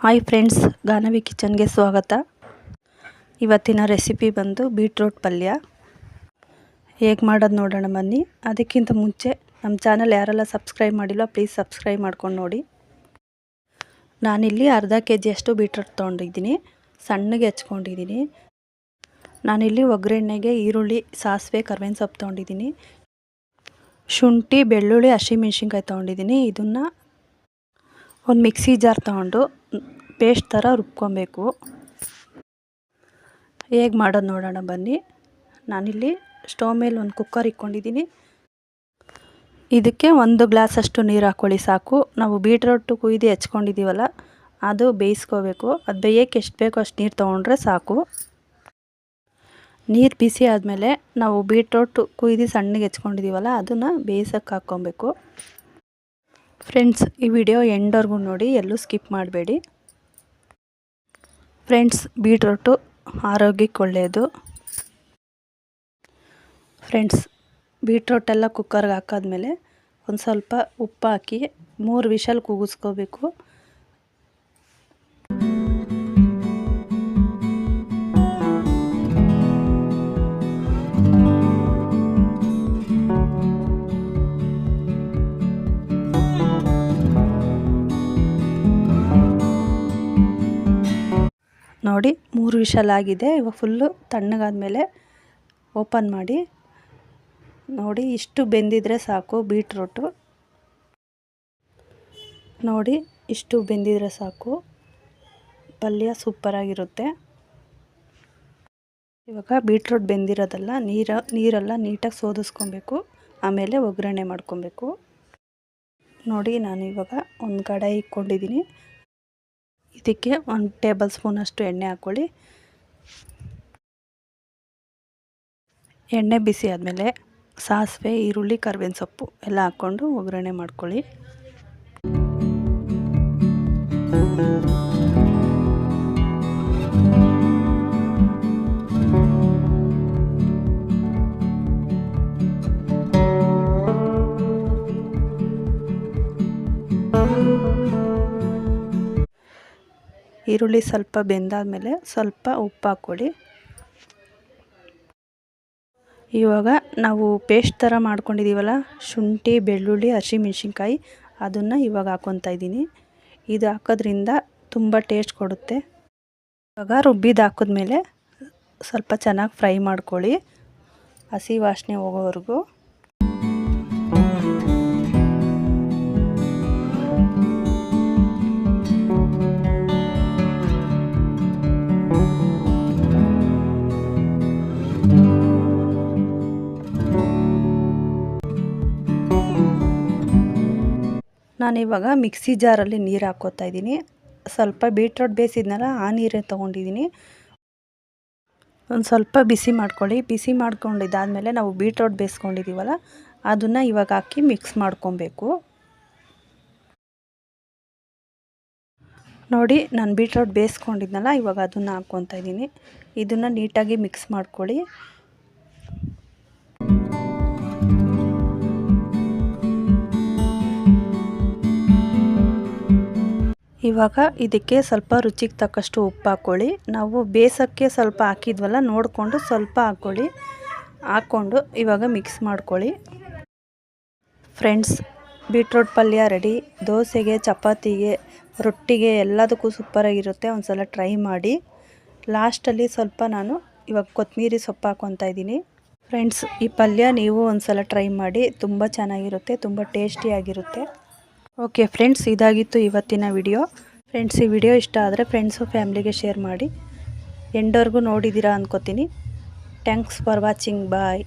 Hi friends, Ganavi ಕಿಚನ್ಗೆ ಸ್ವಾಗತ. ಇವತ್ತಿನ recipe ಬಂದು ಬೀಟ್ರೂಟ್ ಪಲ್ಯ. ಹೇಗೆ ಮಾಡೋದು ನೋಡೋಣ ಬನ್ನಿ. ಅದಕ್ಕಿಂತ ಮುಂಚೆ ನಮ್ಮ ಚಾನಲ್ ಯಾರೆಲ್ಲ ಸಬ್ಸ್ಕ್ರೈಬ್ ಮಾಡಿಲ್ಲ ಪ್ಲೀಸ್ ಸಬ್ಸ್ಕ್ರೈಬ್ ಮಾಡ್ಕೊಂಡು ನೋಡಿ. ನಾನಿಲ್ಲಿ ಅರ್ಧ kg ಬೀಟ್ರೂಟ್ ತೊಗೊಂಡಿದ್ದೀನಿ, ಸಣ್ಣಗೆ ಹೆಚ್ಕೊಂಡಿದ್ದೀನಿ. ನಾನಿಲ್ಲಿ ಒಗ್ಗರಣೆಗೆ ಈರುಳ್ಳಿ, ಸಾಸಿವೆ, ಕರ್ಬೇವಿನ ಸೊಪ್ಪು ತೊಗೊಂಡಿದ್ದೀನಿ. ಶುಂಠಿ, ಬೆಳ್ಳುಳ್ಳಿ, ಹಸಿಮೆಣ್ಸಿನ್ಕಾಯಿ ತೊಗೊಂಡಿದ್ದೀನಿ. ಇದನ್ನು ಒಂದು ಮಿಕ್ಸಿ ಜಾರ್ ತೊಗೊಂಡು ಪೇಸ್ಟ್ ಥರ ರುಬ್ಕೊಬೇಕು. ಹೇಗೆ ಮಾಡೋದು ನೋಡೋಣ ಬನ್ನಿ. ನಾನಿಲ್ಲಿ ಸ್ಟವ್ ಮೇಲೆ ಒಂದು ಕುಕ್ಕರ್ ಇಟ್ಕೊಂಡಿದ್ದೀನಿ. ಇದಕ್ಕೆ 1 ಗ್ಲಾಸಷ್ಟು ನೀರು ಹಾಕ್ಕೊಳ್ಳಿ ಸಾಕು. ನಾವು ಬೀಟ್ರೂಟು ಕುಯ್ದು ಹೆಚ್ಕೊಂಡಿದ್ದೀವಲ್ಲ ಅದು ಬೇಯಿಸ್ಕೋಬೇಕು. ಅದು ಬೇಯಕ್ಕೆ ಎಷ್ಟು ಬೇಕೋ ಅಷ್ಟು ನೀರು ತೊಗೊಂಡ್ರೆ ಸಾಕು. ನೀರು ಬಿಸಿ ಆದಮೇಲೆ ನಾವು ಬೀಟ್ರೂಟು ಕುಯ್ದು ಸಣ್ಣಗೆ ಹೆಚ್ಕೊಂಡಿದ್ದೀವಲ್ಲ ಅದನ್ನು ಬೇಯಿಸೋಕ್ಕೆ ಹಾಕ್ಕೊಬೇಕು. ಫ್ರೆಂಡ್ಸ್, ಈ ವಿಡಿಯೋ ಎಂಡ್ವರೆಗೂ ನೋಡಿ, ಎಲ್ಲೂ ಸ್ಕಿಪ್ ಮಾಡಬೇಡಿ. ಫ್ರೆಂಡ್ಸ್, ಬೀಟ್ರೂಟು ಆರೋಗ್ಯಕ್ಕೆ ಒಳ್ಳೆಯದು. ಫ್ರೆಂಡ್ಸ್, ಬೀಟ್ರೂಟೆಲ್ಲ ಕುಕ್ಕರ್ಗೆ ಹಾಕಾದ್ಮೇಲೆ ಒಂದು ಸ್ವಲ್ಪ ಉಪ್ಪು ಹಾಕಿ 3 ವಿಷಲ್ ಕೂಗಿಸ್ಕೋಬೇಕು. ನೋಡಿ 3 ವಿಷಲ್ ಆಗಿದೆ. ಇವಾಗ ಫುಲ್ಲು ತಣ್ಣಗಾದ್ಮೇಲೆ ಓಪನ್ ಮಾಡಿ ನೋಡಿ, ಇಷ್ಟು ಬೆಂದಿದ್ರೆ ಸಾಕು ಬೀಟ್ರೂಟು. ನೋಡಿ, ಇಷ್ಟು ಬೆಂದಿದ್ರೆ ಸಾಕು, ಪಲ್ಯ ಸೂಪರಾಗಿರುತ್ತೆ. ಇವಾಗ ಬೀಟ್ರೂಟ್ ಬೆಂದಿರೋದಲ್ಲ, ನೀರೆಲ್ಲ ನೀಟಾಗಿ ಸೋದಿಸ್ಕೊಬೇಕು. ಆಮೇಲೆ ಒಗ್ಗರಣೆ ಮಾಡ್ಕೊಬೇಕು. ನೋಡಿ, ನಾನು ಇವಾಗ ಒಂದು ಕಡಾಯಿ ಇಟ್ಕೊಂಡಿದ್ದೀನಿ. ಇದಕ್ಕೆ 1 ಟೇಬಲ್ ಸ್ಪೂನಷ್ಟು ಎಣ್ಣೆ ಹಾಕ್ಕೊಳ್ಳಿ. ಎಣ್ಣೆ ಬಿಸಿ ಆದಮೇಲೆ ಸಾಸಿವೆ, ಈರುಳ್ಳಿ, ಕರ್ಬೇವಿನ ಸೊಪ್ಪು ಎಲ್ಲ ಹಾಕ್ಕೊಂಡು ಒಗ್ಗರಣೆ ಮಾಡ್ಕೊಳ್ಳಿ. ಈರುಳ್ಳಿ ಸ್ವಲ್ಪ ಬೆಂದಾದಮೇಲೆ ಸ್ವಲ್ಪ ಉಪ್ಪು ಹಾಕ್ಕೊಳ್ಳಿ. ಇವಾಗ ನಾವು ಪೇಸ್ಟ್ ಥರ ಮಾಡ್ಕೊಂಡಿದ್ದೀವಲ್ಲ, ಶುಂಠಿ, ಬೆಳ್ಳುಳ್ಳಿ, ಹಸಿಮೆಣ್ಸಿನ್ಕಾಯಿ, ಅದನ್ನು ಇವಾಗ ಹಾಕ್ಕೊತಾ ಇದ್ದೀನಿ. ಇದು ಹಾಕೋದ್ರಿಂದ ತುಂಬ ಟೇಸ್ಟ್ ಕೊಡುತ್ತೆ. ಇವಾಗ ರುಬ್ಬಿದ್ದು ಹಾಕಿದ್ಮೇಲೆ ಸ್ವಲ್ಪ ಚೆನ್ನಾಗಿ ಫ್ರೈ ಮಾಡ್ಕೊಳ್ಳಿ, ಹಸಿ ವಾಸನೆ ಹೋಗೋವರೆಗೂ. ನಾನಿವಾಗ ಮಿಕ್ಸಿ ಜಾರಲ್ಲಿ ನೀರು ಹಾಕ್ಕೋತಾ ಇದ್ದೀನಿ. ಸ್ವಲ್ಪ ಬೀಟ್ರೂಟ್ ಬೇಯಿಸಿದ್ನಲ್ಲ ಆ ನೀರೇ ತೊಗೊಂಡಿದ್ದೀನಿ. ಒಂದು ಸ್ವಲ್ಪ ಬಿಸಿ ಮಾಡ್ಕೊಳ್ಳಿ. ಬಿಸಿ ಮಾಡ್ಕೊಂಡಿದ್ದಾದಮೇಲೆ ನಾವು ಬೀಟ್ರೂಟ್ ಬೇಯಿಸ್ಕೊಂಡಿದ್ದೀವಲ್ಲ ಅದನ್ನು ಇವಾಗ ಹಾಕಿ ಮಿಕ್ಸ್ ಮಾಡ್ಕೊಬೇಕು. ನೋಡಿ, ನಾನು ಬೀಟ್ರೂಟ್ ಬೇಯಿಸ್ಕೊಂಡಿದ್ನಲ್ಲ ಇವಾಗ ಅದನ್ನು ಹಾಕ್ಕೊತಾ ಇದ್ದೀನಿ. ಇದನ್ನು ನೀಟಾಗಿ ಮಿಕ್ಸ್ ಮಾಡ್ಕೊಳ್ಳಿ. ಇವಾಗ ಇದಕ್ಕೆ ಸ್ವಲ್ಪ ರುಚಿಗೆ ತಕ್ಕಷ್ಟು ಉಪ್ಪು ಹಾಕ್ಕೊಳ್ಳಿ. ನಾವು ಬೇಯಿಸೋಕ್ಕೆ ಸ್ವಲ್ಪ ಹಾಕಿದ್ವಲ್ಲ, ನೋಡಿಕೊಂಡು ಸ್ವಲ್ಪ ಹಾಕ್ಕೊಂಡು ಇವಾಗ ಮಿಕ್ಸ್ ಮಾಡ್ಕೊಳ್ಳಿ. ಫ್ರೆಂಡ್ಸ್, ಬೀಟ್ರೂಟ್ ಪಲ್ಯ ರೆಡಿ. ದೋಸೆಗೆ, ಚಪಾತಿಗೆ, ರೊಟ್ಟಿಗೆ ಎಲ್ಲದಕ್ಕೂ ಸೂಪರಾಗಿರುತ್ತೆ. ಒಂದು ಸಲ ಟ್ರೈ ಮಾಡಿ. ಲಾಸ್ಟಲ್ಲಿ ಸ್ವಲ್ಪ ನಾನು ಇವಾಗ ಕೊತ್ತಂಬರಿ ಸೊಪ್ಪು ಹಾಕ್ಕೊತಾ ಇದ್ದೀನಿ. ಫ್ರೆಂಡ್ಸ್, ಈ ಪಲ್ಯ ನೀವು ಒಂದು ಸಲ ಟ್ರೈ ಮಾಡಿ, ತುಂಬ ಚೆನ್ನಾಗಿರುತ್ತೆ, ತುಂಬ ಟೇಸ್ಟಿಯಾಗಿರುತ್ತೆ. ಓಕೆ ಫ್ರೆಂಡ್ಸ್, ಇದಾಗಿತ್ತು ಇವತ್ತಿನ ವಿಡಿಯೋ. ಫ್ರೆಂಡ್ಸ್, ಈ ವಿಡಿಯೋ ಇಷ್ಟ ಆದರೆ ಫ್ರೆಂಡ್ಸು ಫ್ಯಾಮ್ಲಿಗೆ ಶೇರ್ ಮಾಡಿ. ಎಂಡ್ವರೆಗೂ ನೋಡಿದ್ದೀರಾ ಅಂದ್ಕೋತೀನಿ. Thanks for watching. ಬಾಯ್.